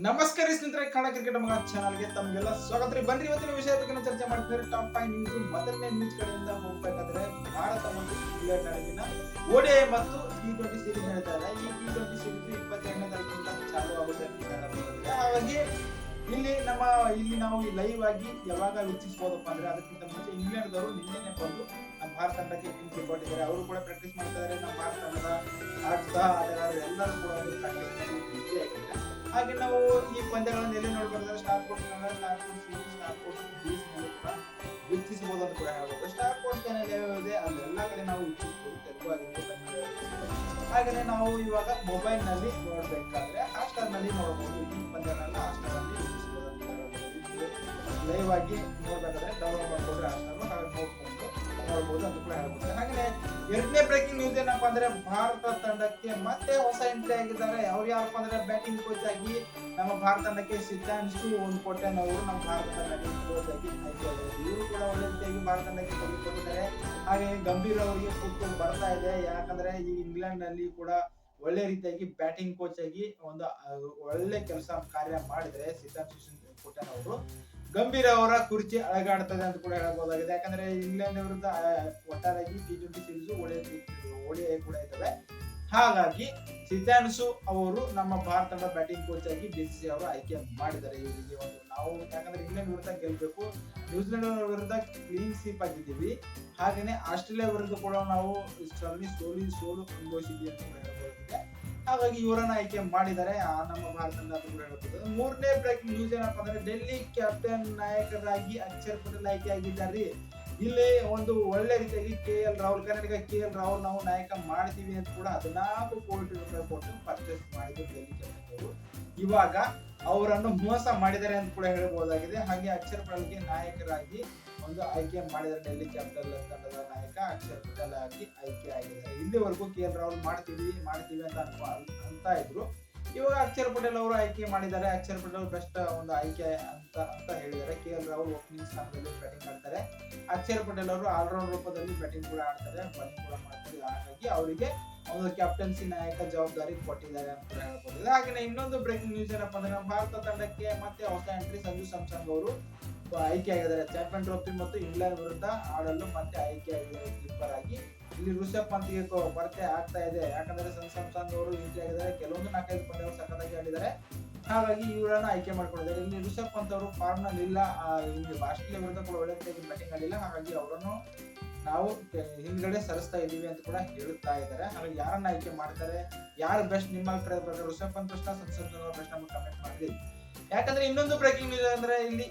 ನಮಸ್ಕಾರ ಸ್ನೇಹಿತರೆ, ಕನ್ನಡ ಕ್ರಿಕೆಟ್ ಮಗ ಚಾನಲ್ಗೆ ತಮಗೆಲ್ಲ ಸ್ವಾಗತ ರೀ. ಬನ್ರಿ ಇವತ್ತಿನ ವಿಷಯ ಬಗ್ಗೆ ಚರ್ಚೆ ಮಾಡ್ತಿದ್ರೆ ಟಾಪ್ 5 ನ್ಯೂಸ್. ಮೊದಲನೇ ನ್ಯೂಸ್ ಕಡೆಯಿಂದ ಹೋಗ್ಬೇಕಾದ್ರೆ ಭಾರತ ಮತ್ತು ಇಂಗ್ಲೆಂಡ್ ನಡುವಿನ ಓಡಿಐ ಮತ್ತು ಟಿ20 ಸೀರೀಸ್ ನಡೀತಾ ಇದೆ. ಈ ಟಿ20 ಸೀರೀಸ್ 22ನೇ ತಾರೀಕಿನಿಂದ ಚಾಲು ಆಗುತ್ತೆ ಅಂತ ಹೇಳಲಾಗಿದೆ. ಹಾಗಾಗಿ ಇಲ್ಲಿ ನಾವು ಲೈವ್ ಆಗಿ ಯಾವಾಗ ವೀಕ್ಷಿಸಬಹುದಪ್ಪ ಅಂದ್ರೆ ಅದಕ್ಕಿಂತ ಮುಂಚೆ ಇಂಗ್ಲೆಂಡ್ದವರು ನಿನ್ನೆ ಬಂದು ನಮ್ಮ ಭಾರತ ತಂಡಕ್ಕೆ ಟೀಮ್ ಕೊಟ್ಟಿದ್ದಾರೆ. ಅವರು ಕೂಡ ಪ್ರಾಕ್ಟೀಸ್ ಮಾಡ್ತಾ ಇದ್ದಾರೆ. ನಮ್ಮ ಭಾರತ ತಂಡದ ಆಟಗಾರರು ಎಲ್ಲರೂ ಕೂಡ ಪ್ರಾಕ್ಟೀಸ್ ಬಿಸಿ ಆಗಿದ್ದಾರೆ. ಹಾಗೆ ನಾವು ಈ ಪಂದ್ಯಗಳನ್ನು ಎಲ್ಲಿ ನೋಡ್ಬೇಕಾದ್ರೆ star sports channel, star sports TV, star sports ಬೀಸ್ ನಲ್ಲಿ ಕೂಡ ವೀಕ್ಷಿಸಬಹುದು ಅಂತ ಕೂಡ ಹೇಳ್ಬೋದು. ಸ್ಟಾರ್ ಸ್ಪೋರ್ಟ್ಸ್ ಚಾನೆಲ್ ಇದೆ ಅಲ್ಲಿ ಎಲ್ಲಾ ಕಡೆ ನಾವು ವೀಕ್ಷಿಸಬಹುದು, ತೆಲುಗು ಆಗಿರ್ಬೋದು. ಹಾಗೆ ನಾವು ಇವಾಗ ಮೊಬೈಲ್ ನಲ್ಲಿ ನೋಡ್ಬೇಕಾದ್ರೆ ಹಾಟ್‌ಸ್ಟಾರ್ ನಲ್ಲಿ ನೋಡಬಹುದು. ಈ ಪಂದ್ಯಗಳನ್ನ ಹಾಟ್‌ಸ್ಟಾರ್ ನಲ್ಲಿ ವೀಕ್ಷಿಸಬಹುದು ಅಂತ ಹೇಳ್ಬೋದು. ಲೈವ್ ಆಗಿ ನೋಡ್ಬೇಕಾದ್ರೆ ಡೌನ್ಲೋಡ್ ಮಾಡ್ಕೊಂಡ್ರೆ ಹಾಟ್‌ಸ್ಟಾರ್ ಹಾಗೆ ನೋಡಬಹುದು ಅಂತ ಕೂಡ ಹೇಳ್ಬೋದು. ಹಾಗೆ ಎರಡನೇ ಬ್ರೇಕಿಂಗ್ ನ್ಯೂಸ್ ಏನಪ್ಪಾ ಅಂದ್ರೆ ಭಾರತ ತಂಡಕ್ಕೆ ಮತ್ತೆ ಹೊಸ ಎಂಟ್ರಿ ಆಗಿದ್ದಾರೆ. ಅವ್ರು ಯಾರಪ್ಪ ಅಂದ್ರೆ ಬ್ಯಾಟಿಂಗ್ ಕೋಚ್ ಆಗಿ ನಮ್ಮ ಭಾರತ ತಂಡಕ್ಕೆ ಸಿದ್ಧಾಂಶು ಕೋಟೆನ್ ಅವರು ನಮ್ಮ ಭಾರತ ಬ್ಯಾಟಿಂಗ್ ಕೋಚ್ ಆಗಿ ಆಯ್ಕೆಯಾಗಿದ್ದಾರೆ. ಇವರು ಕೂಡ ಒಳ್ಳೆ ರೀತಿಯಾಗಿ ಭಾರತ ತಂಡಕ್ಕೆ ತೆಗೆದುಕೊಂಡಿದ್ದಾರೆ. ಹಾಗೆ ಗಂಭೀರ್ ಅವರಿಗೆ ಕೂತು ಬರ್ತಾ ಇದೆ. ಯಾಕಂದ್ರೆ ಈ ಇಂಗ್ಲೆಂಡ್ ನಲ್ಲಿ ಕೂಡ ಒಳ್ಳೆ ರೀತಿಯಾಗಿ ಬ್ಯಾಟಿಂಗ್ ಕೋಚ್ ಆಗಿ ಒಂದು ಒಳ್ಳೆ ಕೆಲಸ ಕಾರ್ಯ ಮಾಡಿದ್ರೆ ಸಿದ್ಧಾಂಶು ಕೋಟೆನ್ ಅವರು ಗಂಭೀರ್ ಅವರ ಕುರ್ಚಿ ಅಳಗಾಡ್ತದೆ ಅಂತ ಕೂಡ ಹೇಳಬಹುದಾಗಿದೆ. ಯಾಕಂದ್ರೆ ಇಂಗ್ಲೆಂಡ್ ವಿರುದ್ಧ ಒಟ್ಟಾರೆಯಾಗಿ ಟಿ20 ಸೀರೀಸ್ ಓಡಿಐ ಕೂಡ ಇದ್ದಾವೆ. ಹಾಗಾಗಿ ಸಿದ್ಧಾಂಶು ಅವರು ನಮ್ಮ ಭಾರತ ತಂಡ ಬ್ಯಾಟಿಂಗ್ ಕೋಚ್ ಆಗಿ ಬಿಸಿಸಿಐ ಅವರು ಆಯ್ಕೆ ಮಾಡಿದ್ದಾರೆ. ಇವರಿಗೆ ಒಂದು ನಾವು ಯಾಕಂದ್ರೆ ಇಂಗ್ಲೆಂಡ್ ವಿರುದ್ಧ ಗೆಲ್ಬೇಕು, ನ್ಯೂಜಿಲೆಂಡ್ ವಿರುದ್ಧ ಕ್ಲೀನ್ ಸ್ವೀಪ್ ಆಗಿದ್ದೀವಿ. ಹಾಗೇನೆ ಆಸ್ಟ್ರೇಲಿಯಾ ವಿರುದ್ಧ ಕೂಡ ನಾವು ಸೋಲು ಅನುಭವಿಸಿದ್ದೀವಿ ಅಂತ ಹೇಳಬಹುದಾಗಿದೆ. ಹಾಗಾಗಿ ಇವರನ್ನ ಆಯ್ಕೆ ಮಾಡಿದ್ದಾರೆ ನಮ್ಮ ಭಾರತ ತಂಡ ಅಂತ ಕೂಡ ಹೇಳ್ಬೋದು. ಮೂರನೇ ಬ್ರೇಕಿಂಗ್ ನ್ಯೂಸ್ ಏನಪ್ಪಾ ಅಂದ್ರೆ ಡೆಲ್ಲಿ ಕ್ಯಾಪ್ಟನ್ ನಾಯಕರಾಗಿ ಅಕ್ಷರ್ ಪಟೇಲ್ ಆಯ್ಕೆ ಆಗಿದ್ದಾರೆ. ಇಲ್ಲಿ ಒಂದು ಒಳ್ಳೆ ರೀತಿಯಾಗಿ ಕನ್ನಡಿಗ KL ರಾಹುಲ್ ನಾವು ನಾಯಕ ಮಾಡ್ತೀವಿ ಅಂತ ಕೂಡ 14 ಕೋಟಿ ರೂಪಾಯಿ ಕೊಟ್ಟು ಪರ್ಚೇಸ್ ಮಾಡಿದ್ರು ಡೆಲ್ಲಿ ಕ್ಯಾಪ್ಟನ್ ಅವರು. ಇವಾಗ ಅವರನ್ನು ಮೋಸ ಮಾಡಿದ್ದಾರೆ ಅಂತ ಕೂಡ ಹೇಳಬಹುದಾಗಿದೆ. ಹಾಗೆ ಅಕ್ಷರ್ ಪಟೇಲ್ಗೆ ನಾಯಕರಾಗಿ ಒಂದು ಆಯ್ಕೆ ಮಾಡಿದ್ದಾರೆ. ಡೆಲ್ಲಿ ಕ್ಯಾಪಿಟಲ್ ತಂಡದ ನಾಯಕ ಅಕ್ಷರ್ ಪಟೇಲ್ ಆಗಿ ಆಯ್ಕೆ ಆಗಿದ್ದಾರೆ. ಇಲ್ಲಿವರೆಗೂ KL ರಾಹುಲ್ ಮಾಡ್ತೀವಿ ಅಂತ ಇದ್ರು. ಇವಾಗ ಅಕ್ಷರ್ ಪಟೇಲ್ ಅವರು ಆಯ್ಕೆ ಮಾಡಿದ್ದಾರೆ. ಅಕ್ಷರ್ ಪಟೇಲ್ ಬೆಸ್ಟ್ ಒಂದು ಆಯ್ಕೆ ಅಂತ ಹೇಳಿದ್ದಾರೆ. KL ರಾಹುಲ್ ಓಪನಿಂಗ್ ಸ್ಥಾನದಲ್ಲಿ ಬ್ಯಾಟಿಂಗ್ ಆಡ್ತಾರೆ. ಅಕ್ಷರ್ ಪಟೇಲ್ ಅವರು ಆಲ್ರೌಂಡ್ ರೂಪದಲ್ಲಿ ಬ್ಯಾಟಿಂಗ್ ಕೂಡ ಆಡ್ತಾರೆ, ಬೌಲಿಂಗ್ ಕೂಡ ಮಾಡ್ತಾರೆ. ಹಾಗಾಗಿ ಅವರಿಗೆ ಒಂದು ಕ್ಯಾಪ್ಟನ್ಸಿ ನಾಯಕ ಜವಾಬ್ದಾರಿ ಕೊಟ್ಟಿದ್ದಾರೆ ಅಂತ ಹೇಳ್ಬೋದು. ಹಾಗೆ ಇನ್ನೊಂದು ಬ್ರೇಕಿಂಗ್ ನ್ಯೂಸ್ ಏನಪ್ಪಾ ಅಂದ್ರೆ ನಮ್ಮ ಭಾರತ ತಂಡಕ್ಕೆ ಮತ್ತೆ ಹೊಸ ಎಂಟ್ರಿ ಸಂಜು ಸ್ಯಾಮ್ಸನ್ ಅವರು ಆಯ್ಕೆ ಆಗಿದ್ದಾರೆ. ಚಾಂಪಿಯನ್ ಟ್ರೋಫಿ ಮತ್ತು ಇಂಗ್ಲೆಂಡ್ ವಿರುದ್ಧ ಆಡಲು ಮತ್ತೆ ಆಯ್ಕೆ ಆಗಿದ್ದಾರೆ ಕೀಪರ್ ಆಗಿ. ಇಲ್ಲಿ ಋಷಭ್ ಪಂತ್ಗೆ ಕೊರತೆ ಆಗ್ತಾ ಇದೆ. ಯಾಕಂದ್ರೆ ಸಂಜು ಸ್ಯಾಮ್ಸನ್ ಅವರು ಎಂಟ್ರಿ ಆಗಿದ್ದಾರೆ. ಕೆಲವೊಂದು 4-5 ಪಂದ್ಯಗಳು ಸಖತ್ತಾಗಿ ಆಡಿದ್ದಾರೆ. ಹಾಗಾಗಿ ಇವರನ್ನ ಆಯ್ಕೆ ಮಾಡ್ಕೊಂಡಿದ್ದಾರೆ. ಇಲ್ಲಿ ಋಷಭ್ ಪಂತ್ ಅವರು ಫಾರ್ಮ್ ನಲ್ಲಿ ಇಲ್ಲ. ಆಸ್ಟ್ರೇಲಿಯಾ ವಿರುದ್ಧ ಕೂಡ ಒಳ್ಳೆ ಬ್ಯಾಟಿಂಗ್ ಆಡಿಲ್ಲ. ಹಾಗಾಗಿ ಅವರನ್ನು ನಾವು ಹಿಂದ್ಗಡೆ ಸರಿಸ್ತಾ ಇದೀವಿ ಅಂತ ಕೂಡ ಹೇಳುತ್ತಾ ಇದ್ದಾರೆ. ಹಾಗಾಗಿ ಯಾರನ್ನ ಆಯ್ಕೆ ಮಾಡ್ತಾರೆ, ಯಾರು ಬೆಸ್ಟ್ ನಿಮ್ಮ ಅಭಿಪ್ರಾಯದ ಪ್ರಕಾರ? ಋಷಭ್ ಪಂತ್ ಬೆಸ್ಟ್, ಸಂಜು ಸ್ಯಾಮ್ಸನ್ ಬೆಸ್ಟ್ ನಮಗೆ ಕಮೆಂಟ್ ಮಾಡಿ. ಯಾಕಂದ್ರೆ ಇನ್ನೊಂದು ಬ್ರೇಕಿಂಗ್ ನ್ಯೂಸ್ ಅಂದ್ರೆ ಇಲ್ಲಿ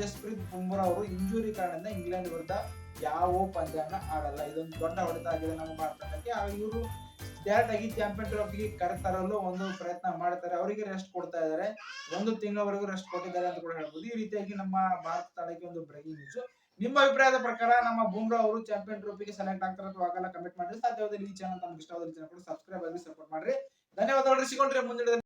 ಜಸ್ಪ್ರೀತ್ ಬುಮ್ರಾ ಅವರು ಇಂಜುರಿ ಕಾರಣದಿಂದ ಇಂಗ್ಲೆಂಡ್ ವಿರುದ್ಧ ಯಾವ ಪಂದ್ಯನ ಆಡಲ್ಲ. ಇದೊಂದು ದೊಡ್ಡ ಹೊಡೆತ ಆಗಿದೆ ನಮ್ಮ ಭಾರತ ತಂಡಕ್ಕೆ. ಇವರು ಡೈರೆಕ್ಟ್ ಆಗಿ ಚಾಂಪಿಯನ್ ಟ್ರೋಫಿಗೆ ಕರೆತರಲು ಒಂದು ಪ್ರಯತ್ನ ಮಾಡ್ತಾರೆ. ಅವರಿಗೆ ರೆಸ್ಟ್ ಕೊಡ್ತಾ ಇದ್ದಾರೆ. 1 ತಿಂಗಳವರೆಗೂ ರೆಸ್ಟ್ ಕೊಟ್ಟಿದ್ದಾರೆ ಅಂತ ಕೂಡ ಹೇಳ್ಬೋದು. ಈ ರೀತಿಯಾಗಿ ನಮ್ಮ ಭಾರತ ತಂಡಕ್ಕೆ ಒಂದು ಬ್ರೇಕಿಂಗ್ ನ್ಯೂಸ್. ನಿಮ್ಮ ಅಭಿಪ್ರಾಯದ ಪ್ರಕಾರ ನಮ್ಮ ಬುಮ್ರಾ ಅವರು ಚಾಂಪಿಯನ್ ಟ್ರೋಫಿಗೆ ಸೆಲೆಕ್ಟ್ ಆಗ್ತಾರೆ ಅಥವಾ ಆಗಲ್ಲ ಕಮೆಂಟ್ ಮಾಡಿ. ಸಾಧ್ಯವಾದರೆ ಈ ಚಾನಲ್ ತಮ್ಗೆ ಇಷ್ಟವಾದ ಚಾನಲ್ ಕೂಡ ಸಬ್ಸ್ಕ್ರೈಬ್ ಆಗಿ ಸಪೋರ್ಟ್ ಮಾಡ್ರಿ. ಧನ್ಯವಾದಗಳು. ಸಿಗೋಣ್ರಿ ಮುಂದಿನ